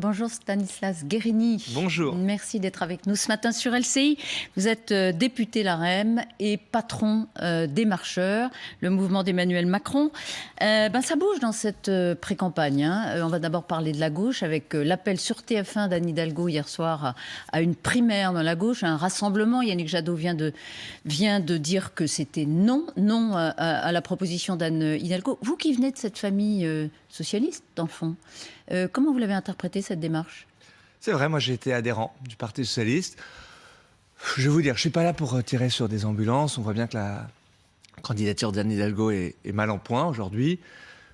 Bonjour Stanislas Guerini. Bonjour. Merci d'être avec nous ce matin sur LCI. Vous êtes député LaREM et patron des Marcheurs, le mouvement d'Emmanuel Macron. Ça bouge dans cette pré-campagne. On va d'abord parler de la gauche avec l'appel sur TF1 d'Anne Hidalgo hier soir à une primaire dans la gauche, à un rassemblement. Yannick Jadot vient de dire que c'était non à la proposition d'Anne Hidalgo. Vous qui venez de cette famille socialiste, dans le fond, comment vous l'avez interprété cette démarche? C'est vrai, moi j'ai été adhérent du Parti Socialiste. Je vais vous dire, je ne suis pas là pour tirer sur des ambulances. On voit bien que la candidature d'Anne Hidalgo est mal en point aujourd'hui.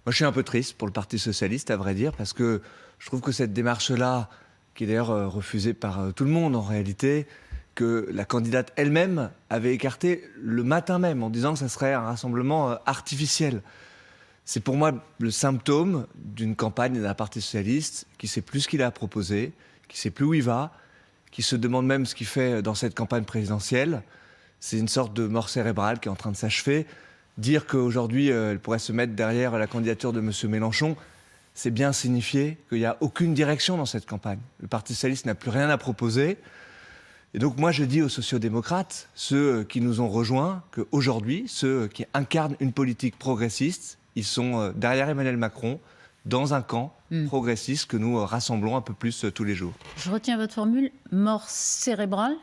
Moi je suis un peu triste pour le Parti Socialiste, à vrai dire, parce que je trouve que cette démarche-là, qui est d'ailleurs refusée par tout le monde en réalité, que la candidate elle-même avait écarté le matin même en disant que ça serait un rassemblement artificiel. C'est pour moi le symptôme d'une campagne d'un Parti socialiste qui ne sait plus ce qu'il a à proposer, qui ne sait plus où il va, qui se demande même ce qu'il fait dans cette campagne présidentielle. C'est une sorte de mort cérébrale qui est en train de s'achever. Dire qu'aujourd'hui, elle pourrait se mettre derrière la candidature de M. Mélenchon, c'est bien signifier qu'il n'y a aucune direction dans cette campagne. Le Parti socialiste n'a plus rien à proposer. Et donc moi je dis aux sociodémocrates, ceux qui nous ont rejoints, qu'aujourd'hui, ceux qui incarnent une politique progressiste, ils sont derrière Emmanuel Macron, dans un camp progressiste que nous rassemblons un peu plus tous les jours. Je retiens votre formule, mort cérébrale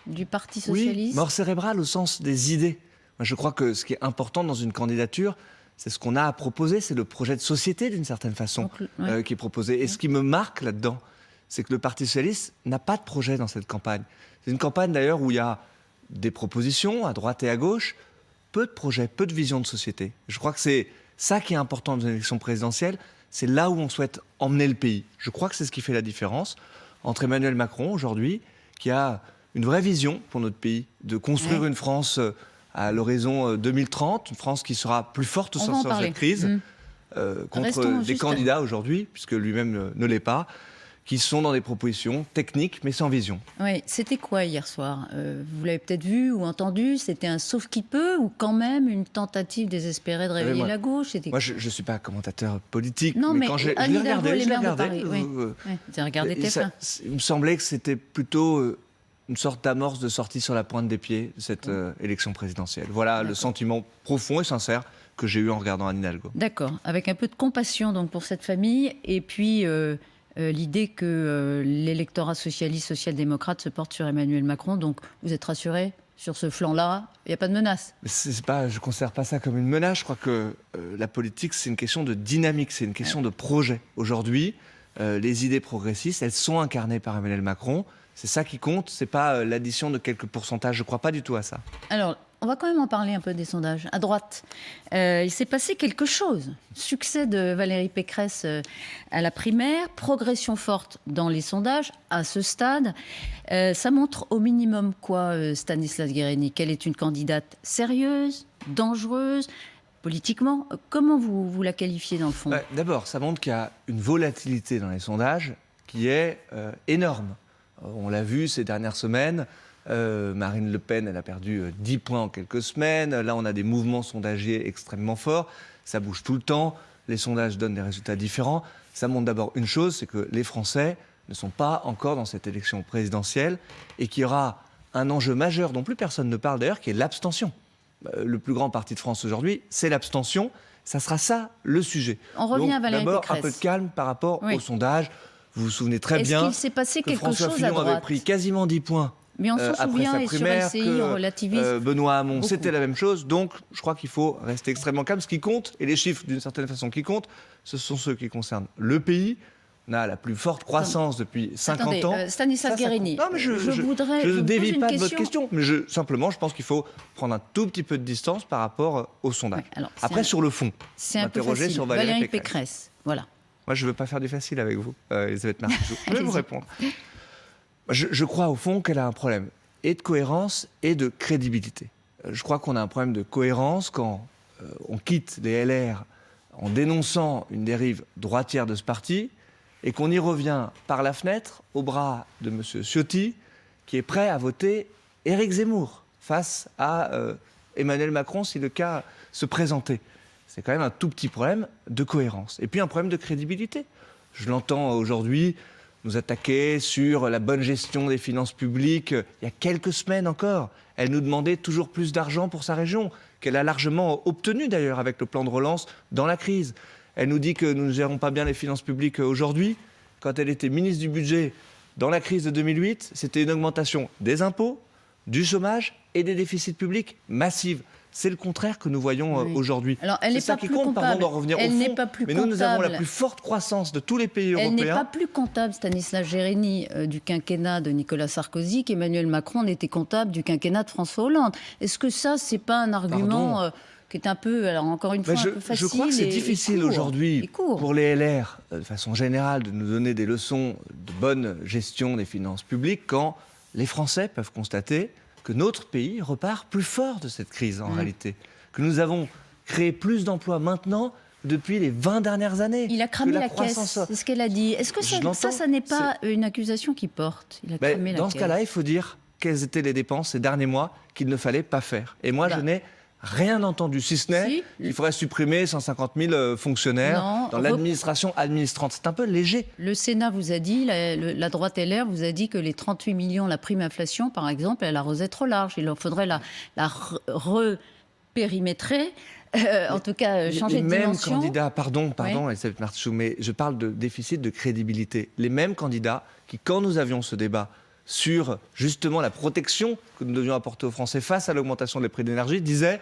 du Parti socialiste. Oui, mort cérébrale au sens des idées. Moi, je crois que ce qui est important dans une candidature, c'est ce qu'on a à proposer, c'est le projet de société d'une certaine façon qui est proposé. Et ce qui me marque là-dedans, c'est que le Parti socialiste n'a pas de projet dans cette campagne. C'est une campagne d'ailleurs où il y a des propositions à droite et à gauche, peu de projets, peu de vision de société. Je crois que c'est ça qui est important dans une élection présidentielle, c'est là où on souhaite emmener le pays. Je crois que c'est ce qui fait la différence entre Emmanuel Macron aujourd'hui, qui a une vraie vision pour notre pays, de construire une France à l'horizon 2030, une France qui sera plus forte au sens de cette crise, contre des candidats aujourd'hui, puisque lui-même ne l'est pas, qui sont dans des propositions techniques mais sans vision. Oui, c'était quoi hier soir? Vous l'avez peut-être vu ou entendu, c'était un sauf qui peut ou quand même une tentative désespérée de réveiller la gauche? Moi, je ne suis pas commentateur politique, non, mais quand je l'ai regardé, vous avez regardé TF1. Il me semblait que c'était plutôt une sorte d'amorce de sortie sur la pointe des pieds de cette élection présidentielle. Voilà le sentiment profond et sincère que j'ai eu en regardant Anne Hidalgo. D'accord, avec un peu de compassion donc, pour cette famille et puis... l'idée que l'électorat socialiste, social-démocrate se porte sur Emmanuel Macron. Donc, vous êtes rassuré sur ce flanc-là? Il n'y a pas de menace? Je ne considère pas ça comme une menace. Je crois que la politique, c'est une question de dynamique, c'est une question de projet. Aujourd'hui, les idées progressistes, elles sont incarnées par Emmanuel Macron. C'est ça qui compte, ce n'est pas l'addition de quelques pourcentages. Je ne crois pas du tout à ça. Alors, on va quand même en parler un peu des sondages. À droite, il s'est passé quelque chose. Succès de Valérie Pécresse à la primaire, progression forte dans les sondages à ce stade. Ça montre au minimum quoi, Stanislas Guerini? Qu'elle est une candidate sérieuse, dangereuse, politiquement? Comment vous la qualifiez dans le fond? D'abord, ça montre qu'il y a une volatilité dans les sondages qui est énorme. On l'a vu ces dernières semaines. Marine Le Pen, elle a perdu 10 points en quelques semaines. Là, on a des mouvements sondagiers extrêmement forts. Ça bouge tout le temps. Les sondages donnent des résultats différents. Ça montre d'abord une chose, c'est que les Français ne sont pas encore dans cette élection présidentielle et qu'il y aura un enjeu majeur dont plus personne ne parle d'ailleurs, qui est l'abstention. Le plus grand parti de France aujourd'hui, c'est l'abstention. Ça sera ça le sujet. On revient à Valérie Pécresse. D'abord, un peu de calme par rapport aux sondages. Vous vous souvenez très bien que François Fillon avait pris quasiment 10 points. Mais on s'en souvient, et sur LCI, on relativise. Benoît Hamon, c'était la même chose. Donc, je crois qu'il faut rester extrêmement calme. Ce qui compte, et les chiffres d'une certaine façon qui comptent, ce sont ceux qui concernent le pays. On a la plus forte croissance depuis 50 ans. Stanislas Guerini, non, mais je ne dévie pas de votre question. Mais simplement, je pense qu'il faut prendre un tout petit peu de distance par rapport au sondage. Après, sur le fond, c'est un peu facile. Sur Valérie Pécresse. Voilà. Moi, je ne veux pas faire du facile avec vous, Elisabeth Martichoux. Je vais vous répondre. Je crois au fond qu'elle a un problème et de cohérence et de crédibilité. Je crois qu'on a un problème de cohérence quand on quitte les LR en dénonçant une dérive droitière de ce parti et qu'on y revient par la fenêtre au bras de M. Ciotti qui est prêt à voter Éric Zemmour face à Emmanuel Macron si le cas se présentait. C'est quand même un tout petit problème de cohérence. Et puis un problème de crédibilité. Je l'entends aujourd'hui nous attaquait sur la bonne gestion des finances publiques il y a quelques semaines encore. Elle nous demandait toujours plus d'argent pour sa région, qu'elle a largement obtenu d'ailleurs avec le plan de relance dans la crise. Elle nous dit que nous ne gérons pas bien les finances publiques aujourd'hui. Quand elle était ministre du Budget dans la crise de 2008, c'était une augmentation des impôts, du chômage et des déficits publics massives. C'est le contraire que nous voyons aujourd'hui. Alors, elle n'est pas plus comptable. Pardon d'en revenir elle au n'est fond, pas plus mais comptable. nous avons la plus forte croissance de tous les pays européens. Elle n'est pas plus comptable, Stanislas Guérini, du quinquennat de Nicolas Sarkozy qu'Emmanuel Macron n'était comptable du quinquennat de François Hollande. Est-ce que ça, c'est pas un argument qui est un peu, alors encore une fois, un peu facile? Je crois que c'est difficile aujourd'hui pour les LR, de façon générale, de nous donner des leçons de bonne gestion des finances publiques quand les Français peuvent constater que notre pays repart plus fort de cette crise en réalité. Que nous avons créé plus d'emplois maintenant depuis les 20 dernières années. Il a cramé la caisse, c'est ce qu'elle a dit. Est-ce que ça n'est pas une accusation qu'il porte? Il a cramé la caisse. Dans ce cas-là, il faut dire quelles étaient les dépenses ces derniers mois qu'il ne fallait pas faire. Et moi, je n'ai rien entendu, si ce n'est qu'il faudrait supprimer 150 000 fonctionnaires dans l'administration administrante. C'est un peu léger. Le Sénat vous a dit, la droite LR vous a dit que les 38 millions, la prime inflation, par exemple, elle arrosait trop large. Il leur faudrait la repérimétrer, en tout cas changer de dimension. Les mêmes candidats, pardon, Elisabeth Martichoux, mais je parle de déficit de crédibilité. Les mêmes candidats qui, quand nous avions ce débat sur justement la protection que nous devions apporter aux Français face à l'augmentation des prix de l'énergie, disait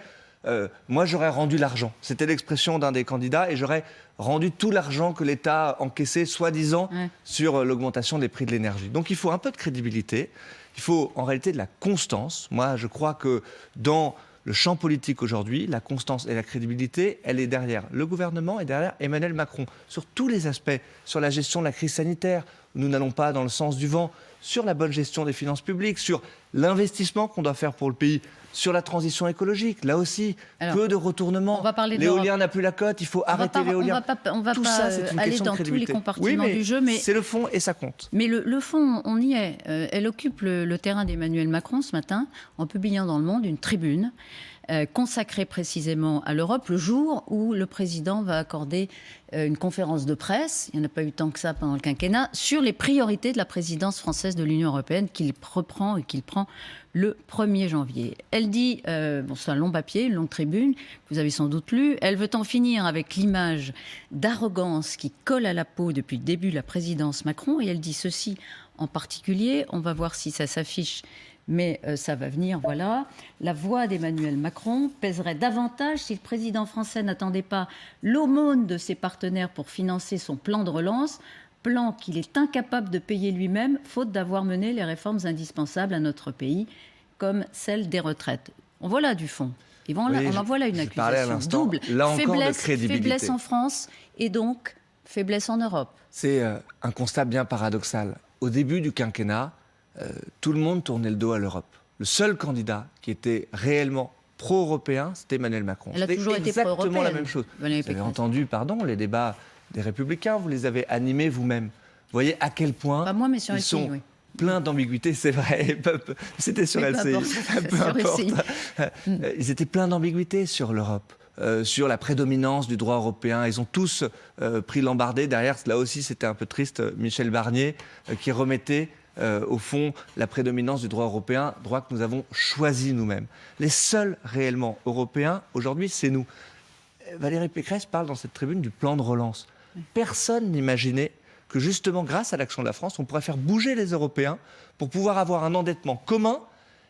moi j'aurais rendu l'argent. C'était l'expression d'un des candidats et j'aurais rendu tout l'argent que l'État a encaissé, soi-disant, sur l'augmentation des prix de l'énergie. Donc il faut un peu de crédibilité, il faut en réalité de la constance. Moi je crois que dans le champ politique aujourd'hui, la constance et la crédibilité, elle est derrière le gouvernement et derrière Emmanuel Macron, sur tous les aspects, sur la gestion de la crise sanitaire, où nous n'allons pas dans le sens du vent, sur la bonne gestion des finances publiques, sur l'investissement qu'on doit faire pour le pays, sur la transition écologique. Là aussi, peu de retournements. L'éolien n'a plus la cote, il faut arrêter l'éolien. On va Tout pas ça, c'est une aller question dans de tous les compartiments du jeu. Mais c'est le fond et ça compte. Mais le fond, on y est. Elle occupe le terrain d'Emmanuel Macron ce matin en publiant dans Le Monde une tribune consacrée précisément à l'Europe, le jour où le président va accorder une conférence de presse, il n'y en a pas eu tant que ça pendant le quinquennat, sur les priorités de la présidence française de l'Union européenne qu'il reprend et qu'il prend le 1er janvier. Elle dit, c'est un long papier, une longue tribune, que vous avez sans doute lu, elle veut en finir avec l'image d'arrogance qui colle à la peau depuis le début de la présidence Macron, et elle dit ceci en particulier, on va voir si ça s'affiche, mais ça va venir, voilà. La voix d'Emmanuel Macron pèserait davantage si le président français n'attendait pas l'aumône de ses partenaires pour financer son plan de relance, plan qu'il est incapable de payer lui-même, faute d'avoir mené les réformes indispensables à notre pays, comme celle des retraites. On voit là du fond. On en voit là une accusation double. Là encore, de crédibilité. Faiblesse en France et donc faiblesse en Europe. C'est un constat bien paradoxal. Au début du quinquennat, tout le monde tournait le dos à l'Europe. Le seul candidat qui était réellement pro-européen, c'était Emmanuel Macron. Elle a toujours été pro-européenne. Exactement la même chose. Vous avez entendu, les débats des Républicains, vous les avez animés vous-même. Vous voyez à quel point ils sont pleins d'ambiguïté, c'est vrai. C'était sur LCI. Peu importe. Ils étaient pleins d'ambiguïté sur l'Europe. Sur la prédominance du droit européen. Ils ont tous pris l'embardé. Derrière, là aussi, c'était un peu triste, Michel Barnier, qui remettait au fond la prédominance du droit européen, droit que nous avons choisi nous-mêmes. Les seuls réellement européens, aujourd'hui, c'est nous. Valérie Pécresse parle dans cette tribune du plan de relance. Personne n'imaginait que justement, grâce à l'action de la France, on pourrait faire bouger les Européens pour pouvoir avoir un endettement commun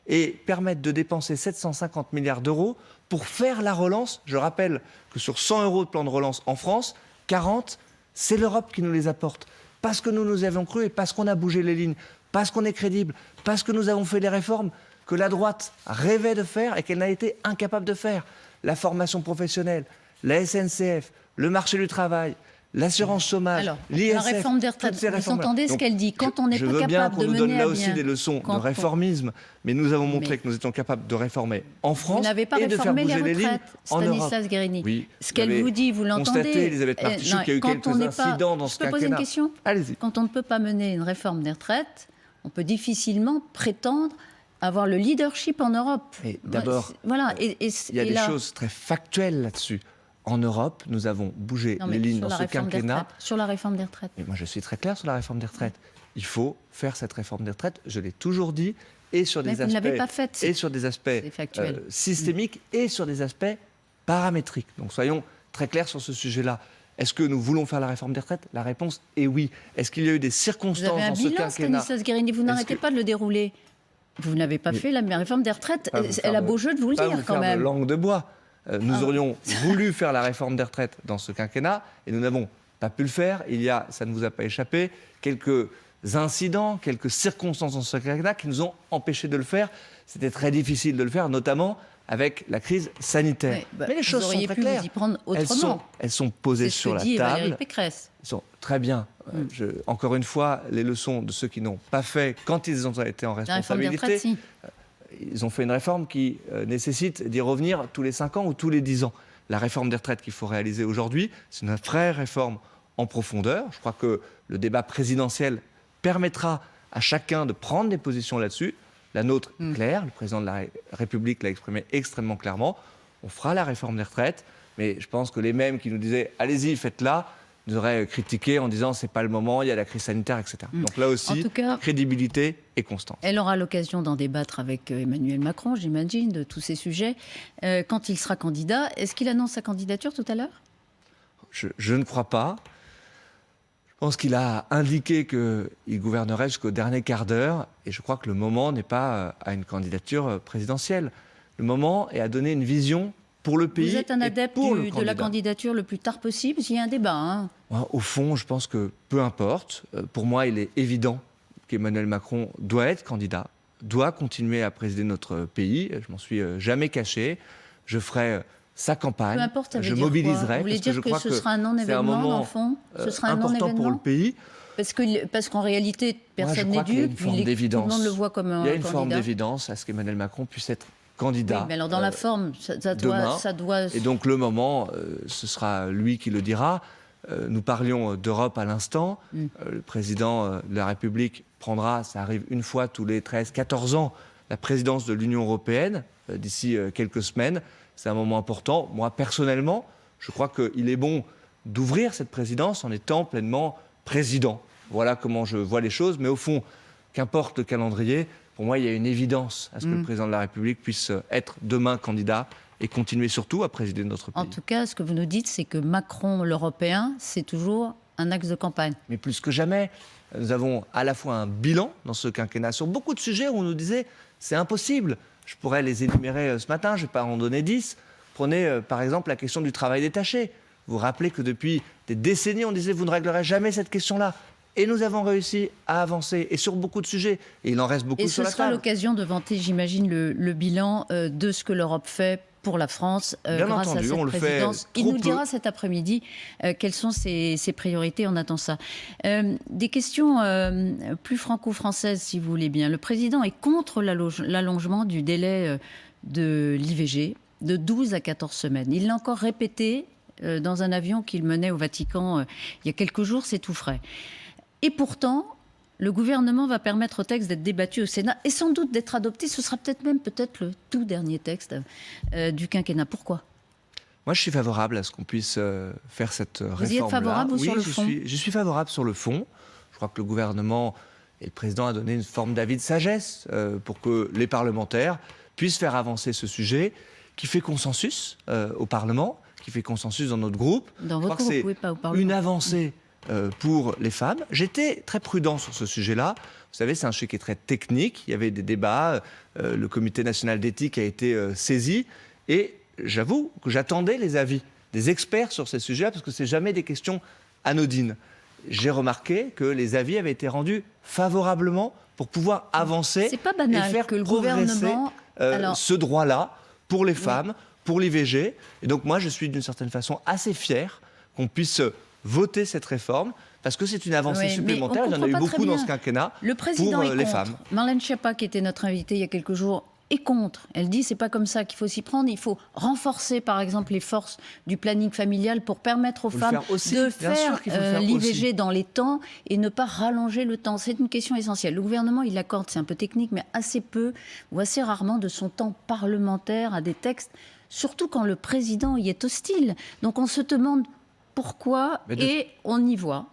et permettre de dépenser 750 milliards d'euros pour faire la relance. Je rappelle que sur 100 € de plan de relance en France, 40, c'est l'Europe qui nous les apporte. Parce que nous nous y avons cru et parce qu'on a bougé les lignes, parce qu'on est crédible, parce que nous avons fait les réformes que la droite rêvait de faire et qu'elle n'a été incapable de faire. La formation professionnelle, la SNCF, le marché du travail, l'assurance chômage, l'ISF, la réforme des retraites. Vous entendez ce qu'elle dit. Quand on n'est pas capable de mener à bien... Je veux bien qu'on nous donne là aussi des leçons de réformisme, mais nous avons montré que nous étions capables de réformer en France et de faire bouger les lignes en Europe. Stanislas Guérini. Oui, ce qu'elle vous dit, vous l'entendez. Constatez, Elisabeth Martichoux, qu'il y a eu quelques incidents dans ce quinquennat. Je peux poser une question ? Allez-y. Quand on ne peut pas mener une réforme des retraites, on peut difficilement prétendre avoir le leadership en Europe. D'abord, il y a des choses très factuelles là-dessus. En Europe, nous avons bougé Non, mais les lignes sur dans la ce réforme des quinquennat. retraites. Sur la réforme des retraites. Mais moi, je suis très clair sur la réforme des retraites. Il faut faire cette réforme des retraites. Je l'ai toujours dit, et sur Mais des vous ne l'avez aspects, pas faite. et sur des aspects C'est factuel. systémiques, et sur des aspects paramétriques. Donc, soyons très clairs sur ce sujet-là. Est-ce que nous voulons faire la réforme des retraites? La réponse est oui. Est-ce qu'il y a eu des Vous circonstances avez un dans ce bilan, quinquennat? Stanislas Guerini, vous n'arrêtez que- pas de le dérouler. Vous n'avez pas Mais- fait la réforme des retraites. Pas vous Elle a faire beau jeu de vous le pas dire vous quand faire de même. langue de bois. Nous aurions voulu faire la réforme des retraites dans ce quinquennat et nous n'avons pas pu le faire. Il y a, ça ne vous a pas échappé, quelques incidents, quelques circonstances dans ce quinquennat qui nous ont empêchés de le faire. C'était très difficile de le faire, notamment avec la crise sanitaire. Ouais, bah, Mais les choses vous sont auriez très pu claires. vous y prendre Elles autrement. sont posées C'est ce sur que la dit Valérie table. Pécresse. Ils sont très bien. Encore une fois, les leçons de ceux qui n'ont pas fait quand ils ont été en La réforme des responsabilité. retraites, si. Ils ont fait une réforme qui nécessite d'y revenir tous les 5 ans ou tous les 10 ans. La réforme des retraites qu'il faut réaliser aujourd'hui, c'est une vraie réforme en profondeur. Je crois que le débat présidentiel permettra à chacun de prendre des positions là-dessus. La nôtre est claire, le président de la République l'a exprimé extrêmement clairement. On fera la réforme des retraites, mais je pense que les mêmes qui nous disaient « allez-y, faites-la », nous auraient critiqué en disant « c'est pas le moment, il y a la crise sanitaire, etc. » Donc là En aussi, tout cas, crédibilité et constance. elle aura l'occasion d'en débattre avec Emmanuel Macron, j'imagine, de tous ces sujets. Quand il sera candidat, est-ce qu'il annonce sa candidature tout à l'heure? Je ne crois pas. Je pense qu'il a indiqué qu'il gouvernerait jusqu'au dernier quart d'heure et je crois que le moment n'est pas à une candidature présidentielle. Le moment est à donner une vision pour le pays. Vous êtes un et adepte pour le de la candidat. candidature le plus tard possible. Il y a un débat. Hein. Moi, au fond, je pense que peu importe. Pour moi, il est évident qu'Emmanuel Macron doit être candidat, doit continuer à présider notre pays. Je m'en suis jamais caché. Je ferai sa campagne. Peu importe, ça veut je dire quoi? mobiliserai. Vous voulez parce que dire je que crois ce sera un c'est non-événement, moment, dans le fond? Ce sera un important non-événement pour le pays. Parce qu'en réalité, personne je n'est crois qu'il y a dupe. une forme Tout le d'évidence. monde le voit comme un Il y a une candidat. forme d'évidence à ce qu'Emmanuel Macron puisse être candidat. Oui, mais alors dans la forme, demain. ça doit... Et donc le moment, ce sera lui qui le dira. Nous parlions d'Europe à l'instant. Le président de la République prendra, ça arrive une fois tous les 13-14 ans, la présidence de l'Union européenne d'ici quelques semaines. C'est un moment important. Moi, personnellement, je crois qu'il est bon d'ouvrir cette présidence en étant pleinement président. Voilà comment je vois les choses. Mais au fond, qu'importe le calendrier, pour moi, il y a une évidence à ce que le président de la République puisse être demain candidat et continuer surtout à présider notre pays. En tout cas, ce que vous nous dites, c'est que Macron, l'Européen, c'est toujours un axe de campagne. Mais plus que jamais, nous avons à la fois un bilan dans ce quinquennat sur beaucoup de sujets où on nous disait c'est impossible. Je pourrais les énumérer ce matin, je ne vais pas en donner 10. Prenez par exemple la question du travail détaché. Vous vous rappelez que depuis des décennies, on disait vous ne réglerez jamais cette question-là. Et nous avons réussi à avancer, et sur beaucoup de sujets. Et il en reste beaucoup Et sur ce la sera table. l'occasion de vanter, j'imagine, le bilan de ce que l'Europe fait pour la France grâce entendu, à cette on le fait présidence. Il trop nous peu. dira cet après-midi quelles sont ses priorités. On attend ça. Des questions plus franco-françaises, si vous voulez bien. Le président est contre l'allongement du délai de l'IVG de 12 à 14 semaines. Il l'a encore répété dans un avion qu'il menait au Vatican il y a quelques jours, c'est tout frais. Et pourtant, le gouvernement va permettre au texte d'être débattu au Sénat et sans doute d'être adopté. Ce sera peut-être le tout dernier texte du quinquennat. Pourquoi ? Moi, je suis favorable à ce qu'on puisse faire cette réforme-là. Vous y êtes favorable ou oui, sur le fond ? Je suis favorable sur le fond. Je crois que le gouvernement et le président a donné une forme d'avis de sagesse pour que les parlementaires puissent faire avancer ce sujet qui fait consensus au Parlement, qui fait consensus dans notre groupe. Dans Je votre crois que groupe, c'est oui, pas au Parlement. une avancée pour les femmes. J'étais très prudent sur ce sujet-là. Vous savez, c'est un sujet qui est très technique. Il y avait des débats. Le Comité national d'éthique a été saisi. Et j'avoue que j'attendais les avis des experts sur ces sujets parce que c'est jamais des questions anodines. J'ai remarqué que les avis avaient été rendus favorablement pour pouvoir avancer C'est pas et banal faire que le progresser gouvernement... Alors, ce droit-là pour les femmes, pour l'IVG. Et donc moi, je suis d'une certaine façon assez fier qu'on puisse voter cette réforme parce que c'est une avancée oui, mais supplémentaire. on Il y en a eu comprend pas beaucoup très dans bien. ce quinquennat le président pour est les contre. femmes. Marlène Schiappa, qui était notre invitée il y a quelques jours, est contre. Elle dit c'est pas comme ça qu'il faut s'y prendre. Il faut renforcer, par exemple, les forces du planning familial pour permettre aux Faut le femmes faire aussi, de bien sûr faire qu'il faut le faire l'IVG aussi. dans les temps et ne pas rallonger le temps. C'est une question essentielle. Le gouvernement, il accorde, c'est un peu technique, mais assez peu ou assez rarement de son temps parlementaire à des textes surtout quand le président y est hostile. Donc on se demande pourquoi et on y voit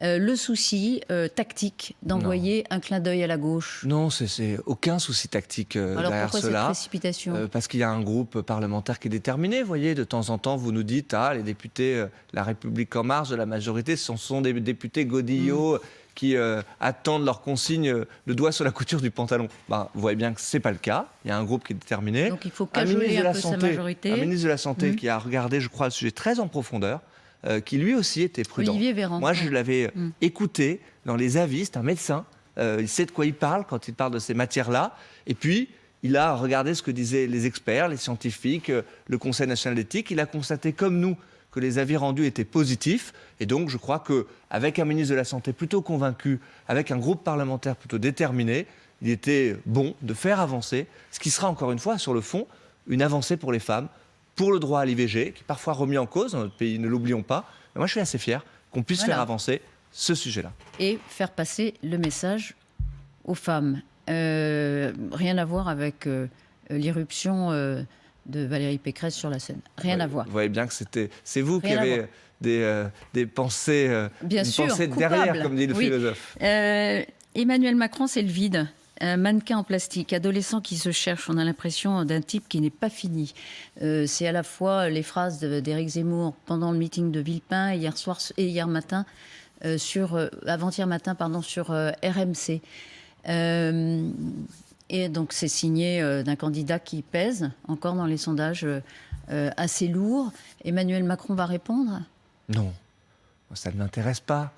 le souci tactique d'envoyer un clin d'œil à la gauche. Non, c'est aucun souci tactique Alors derrière pourquoi cela. cette précipitation Parce qu'il y a un groupe parlementaire qui est déterminé. Vous voyez, de temps en temps, vous nous dites, les députés La République En Marche de la majorité, ce sont des députés godillots qui attendent leur consigne le doigt sur la couture du pantalon. Vous voyez bien que ce n'est pas le cas. Il y a un groupe qui est déterminé. Donc il faut cajoler un peu sa majorité. Un ministre de la Santé qui a regardé, je crois, le sujet très en profondeur, qui lui aussi était prudent. Olivier Véran. Moi, je l'avais écouté dans les avis. C'est un médecin. Il sait de quoi il parle quand il parle de ces matières-là. Et puis, il a regardé ce que disaient les experts, les scientifiques, le Conseil national d'éthique. Il a constaté, comme nous, que les avis rendus étaient positifs. Et donc, je crois qu'avec un ministre de la Santé plutôt convaincu, avec un groupe parlementaire plutôt déterminé, il était bon de faire avancer ce qui sera, encore une fois, sur le fond, une avancée pour les femmes, pour le droit à l'IVG, qui est parfois remis en cause dans notre pays, ne l'oublions pas. Mais moi, je suis assez fier qu'on puisse faire avancer ce sujet-là. Et faire passer le message aux femmes. Rien à voir avec l'irruption de Valérie Pécresse sur la scène. Rien à voir. Vous voyez bien que c'est vous qui avez des pensées, bien sûr, pensée derrière, comme dit le philosophe. Emmanuel Macron, c'est le vide. Un mannequin en plastique, adolescent qui se cherche. On a l'impression d'un type qui n'est pas fini. C'est à la fois les phrases d'Éric Zemmour pendant le meeting de Villepin et hier matin avant-hier matin, sur RMC. Et donc c'est signé d'un candidat qui pèse encore dans les sondages assez lourd. Emmanuel Macron va répondre ? Non, ça ne m'intéresse pas.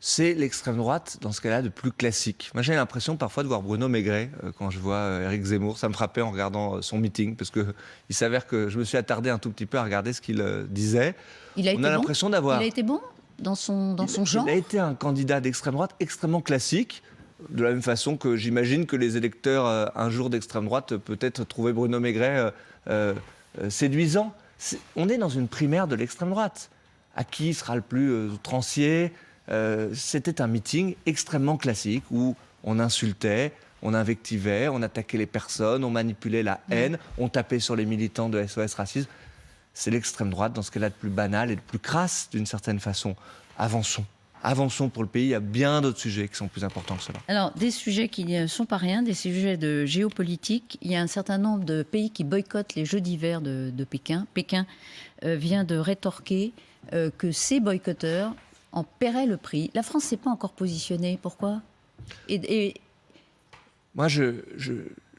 C'est l'extrême droite dans ce cas-là de plus classique. Moi j'ai l'impression parfois de voir Bruno Maigret quand je vois Éric Zemmour. Ça me frappait en regardant son meeting parce qu'il s'avère que je me suis attardé un tout petit peu à regarder ce qu'il disait. Il a été bon dans son genre. Il a été un candidat d'extrême droite extrêmement classique. De la même façon que j'imagine que les électeurs un jour d'extrême droite peut-être trouvaient Bruno Maigret séduisant. On est dans une primaire de l'extrême droite. À qui sera le plus outrancier ? C'était un meeting extrêmement classique où on insultait, on invectivait, on attaquait les personnes, on manipulait la haine, on tapait sur les militants de SOS Racisme. C'est l'extrême droite dans ce qu'elle a de plus banal et de plus crasse d'une certaine façon. Avançons. Avançons pour le pays, il y a bien d'autres sujets qui sont plus importants que cela. Alors, des sujets qui ne sont pas rien, des sujets de géopolitique. Il y a un certain nombre de pays qui boycottent les Jeux d'hiver de Pékin. Pékin vient de rétorquer que ces boycotteurs en paieraient le prix. La France ne s'est pas encore positionnée. Pourquoi ? Moi, je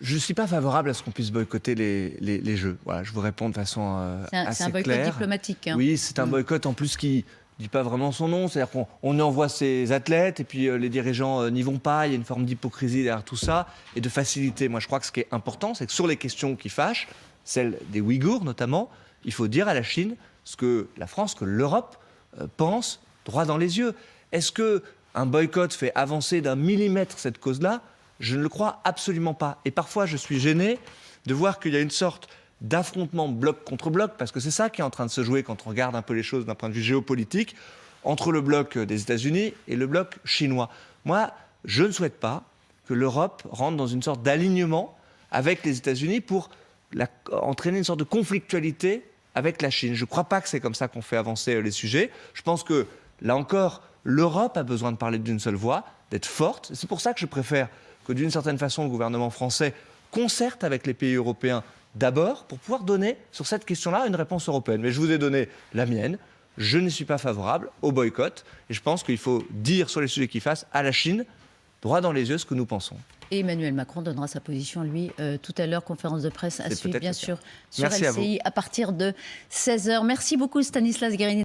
ne suis pas favorable à ce qu'on puisse boycotter les Jeux. Voilà, je vous réponds de façon assez claire. C'est un boycott diplomatique. Hein. Oui, c'est un boycott en plus qui ne dit pas vraiment son nom. C'est-à-dire qu'on envoie ses athlètes et puis les dirigeants n'y vont pas. Il y a une forme d'hypocrisie derrière tout ça et de facilité. Moi, je crois que ce qui est important, c'est que sur les questions qui fâchent, celle des Ouïghours notamment, il faut dire à la Chine ce que la France, que l'Europe pense droit dans les yeux. Est-ce qu'un boycott fait avancer d'1 millimètre cette cause-là ? Je ne le crois absolument pas. Et parfois, je suis gêné de voir qu'il y a une sorte d'affrontement bloc contre bloc, parce que c'est ça qui est en train de se jouer quand on regarde un peu les choses d'un point de vue géopolitique, entre le bloc des États-Unis et le bloc chinois. Moi, je ne souhaite pas que l'Europe rentre dans une sorte d'alignement avec les États-Unis pour entraîner une sorte de conflictualité avec la Chine. Je ne crois pas que c'est comme ça qu'on fait avancer les sujets. Je pense que, là encore, l'Europe a besoin de parler d'une seule voix, d'être forte. C'est pour ça que je préfère que, d'une certaine façon, le gouvernement français concerte avec les pays européens d'abord pour pouvoir donner, sur cette question-là, une réponse européenne. Mais je vous ai donné la mienne. Je ne suis pas favorable au boycott. Et je pense qu'il faut dire sur les sujets qui fassent à la Chine, droit dans les yeux, ce que nous pensons. Et Emmanuel Macron donnera sa position, lui, tout à l'heure, conférence de presse à suivre, bien sûr, sur LCI à partir de 16h. Merci beaucoup, Stanislas Guérini.